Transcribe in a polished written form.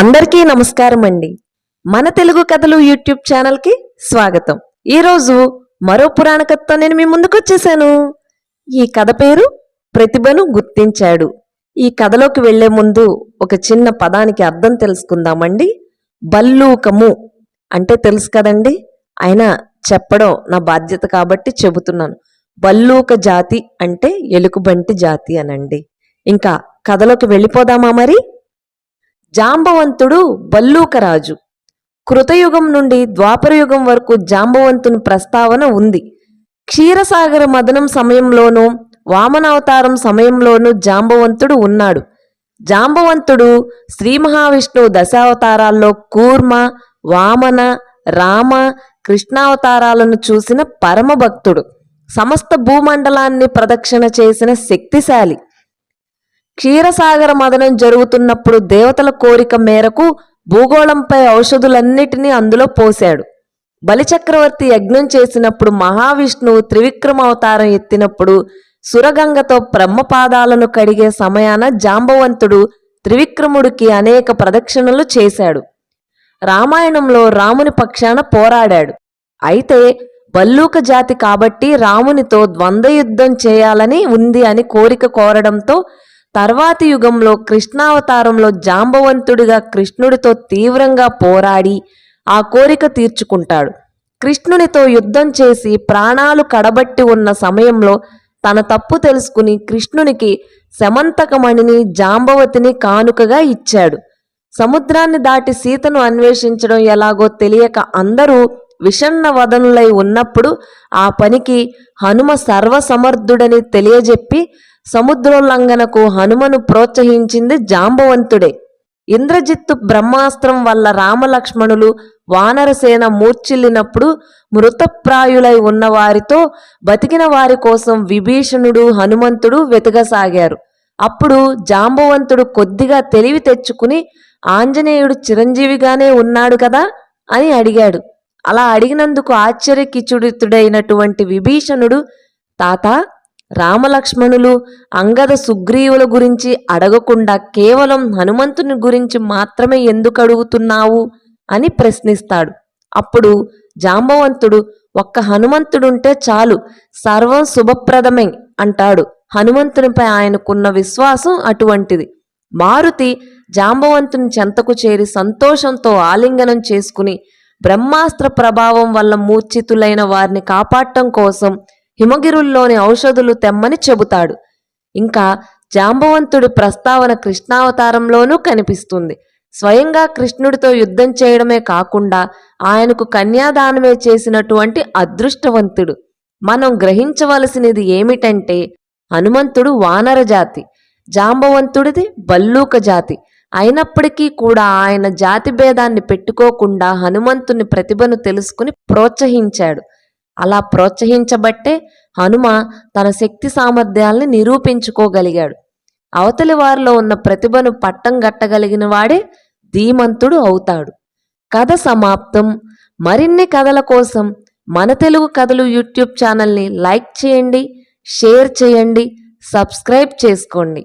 అందరికీ నమస్కారం అండి. మన తెలుగు కథలు యూట్యూబ్ ఛానల్కి స్వాగతం. ఈరోజు మరో పురాణ కథతో నేను మీ ముందుకు వచ్చేసాను. ఈ కథ పేరు ప్రతిభను గుర్తించాడు. ఈ కథలోకి వెళ్లే ముందు ఒక చిన్న పదానికి అర్థం తెలుసుకుందామండి. బల్లూకము అంటే తెలుసు కదండి, అయినా చెప్పడం నా బాధ్యత కాబట్టి చెబుతున్నాను. బల్లూక జాతి అంటే ఎలుకబంటి జాతి అనండి. ఇంకా కథలోకి వెళ్ళిపోదామా మరి? జాంబవంతుడు బల్లూకరాజు. కృతయుగం నుండి ద్వాపరయుగం వరకు జాంబవంతుని ప్రస్తావన ఉంది. క్షీరసాగర మదనం సమయంలోనూ వామనావతారం సమయంలోనూ జాంబవంతుడు ఉన్నాడు. జాంబవంతుడు శ్రీ మహావిష్ణువు దశావతారాల్లో కూర్మ, వామన, రామ, కృష్ణావతారాలను చూసిన పరమభక్తుడు. సమస్త భూమండలాన్ని ప్రదక్షిణ చేసిన శక్తిశాలి. క్షీరసాగర మదనం జరుగుతున్నప్పుడు దేవతల కోరిక మేరకు భూగోళంపై ఔషధులన్నిటినీ అందులో పోశాడు. బలిచక్రవర్తి యజ్ఞం చేసినప్పుడు మహావిష్ణువు త్రివిక్రమ అవతారం ఎత్తినప్పుడు సురగంగతో బ్రహ్మపాదాలను కడిగే సమయాన జాంబవంతుడు త్రివిక్రముడికి అనేక ప్రదక్షిణలు చేశాడు. రామాయణంలో రాముని పక్షాన పోరాడాడు. అయితే బల్లూక జాతి కాబట్టి రామునితో ద్వంద్వయుద్ధం చేయాలని ఉంది అని కోరిక కోరడంతో తర్వాతి యుగంలో కృష్ణావతారంలో జాంబవంతుడిగా కృష్ణుడితో తీవ్రంగా పోరాడి ఆ కోరిక తీర్చుకుంటాడు. కృష్ణునితో యుద్ధం చేసి ప్రాణాలు కడబట్టి ఉన్న సమయంలో తన తప్పు తెలుసుకుని కృష్ణునికి శమంతకమణిని, జాంబవతిని కానుకగా ఇచ్చాడు. సముద్రాన్ని దాటి సీతను అన్వేషించడం ఎలాగో తెలియక అందరూ విషణ్ణ వదనులై ఉన్నప్పుడు ఆ పనికి హనుమ సర్వసమర్థుడని తెలియజెప్పి సముద్రోల్లంఘనకు హనుమను ప్రోత్సహించింది జాంబవంతుడే. ఇంద్రజిత్తు బ్రహ్మాస్త్రం వల్ల రామలక్ష్మణులు వానరసేన మూర్ఛిల్లినప్పుడు మృతప్రాయులై ఉన్న వారితో బతికిన వారి కోసం విభీషణుడు, హనుమంతుడు వెతకసాగారు. అప్పుడు జాంబవంతుడు కొద్దిగా తెలివి తెచ్చుకుని ఆంజనేయుడు చిరంజీవిగానే ఉన్నాడు కదా అని అడిగాడు. అలా అడిగినందుకు ఆశ్చర్యకిచుడితుడైనటువంటి విభీషణుడు, తాత, రామలక్ష్మణులు, అంగద, సుగ్రీవుల గురించి అడగకుండా కేవలం హనుమంతుని గురించి మాత్రమే ఎందుకు అడుగుతున్నావు అని ప్రశ్నిస్తాడు. అప్పుడు జాంబవంతుడు, ఒక్క హనుమంతుడుంటే చాలు, సర్వం శుభప్రదమే అంటాడు. హనుమంతునిపై ఆయనకున్న విశ్వాసం అటువంటిది. మారుతి జాంబవంతుని చెంతకు చేరి సంతోషంతో ఆలింగనం చేసుకుని బ్రహ్మాస్త్ర ప్రభావం వల్ల మూర్ఛితులైన వారిని కాపాడటం కోసం హిమగిరుల్లోని ఔషధులు తెమ్మని చెబుతాడు. ఇంకా జాంబవంతుడి ప్రస్తావన కృష్ణావతారంలోనూ కనిపిస్తుంది. స్వయంగా కృష్ణుడితో యుద్ధం చేయడమే కాకుండా ఆయనకు కన్యాదానమే చేసినటువంటి అదృష్టవంతుడు. మనం గ్రహించవలసినది ఏమిటంటే హనుమంతుడు వానర జాతి, జాంబవంతుడిది బల్లూక జాతి. అయినప్పటికీ కూడా ఆయన జాతి భేదాన్ని పెట్టుకోకుండా హనుమంతుని ప్రతిభను తెలుసుకుని ప్రోత్సహించాడు. అలా ప్రోత్సహించబట్టే హనుమ తన శక్తి సామర్థ్యాల్ని నిరూపించుకోగలిగాడు. అవతలి వారిలో ఉన్న ప్రతిభను పట్టం గట్టగలిగిన వాడే ధీమంతుడు అవుతాడు. కథ సమాప్తం. మరిన్ని కథల కోసం మన తెలుగు కథలు యూట్యూబ్ ఛానల్ని లైక్ చేయండి, షేర్ చేయండి, సబ్స్క్రైబ్ చేసుకోండి.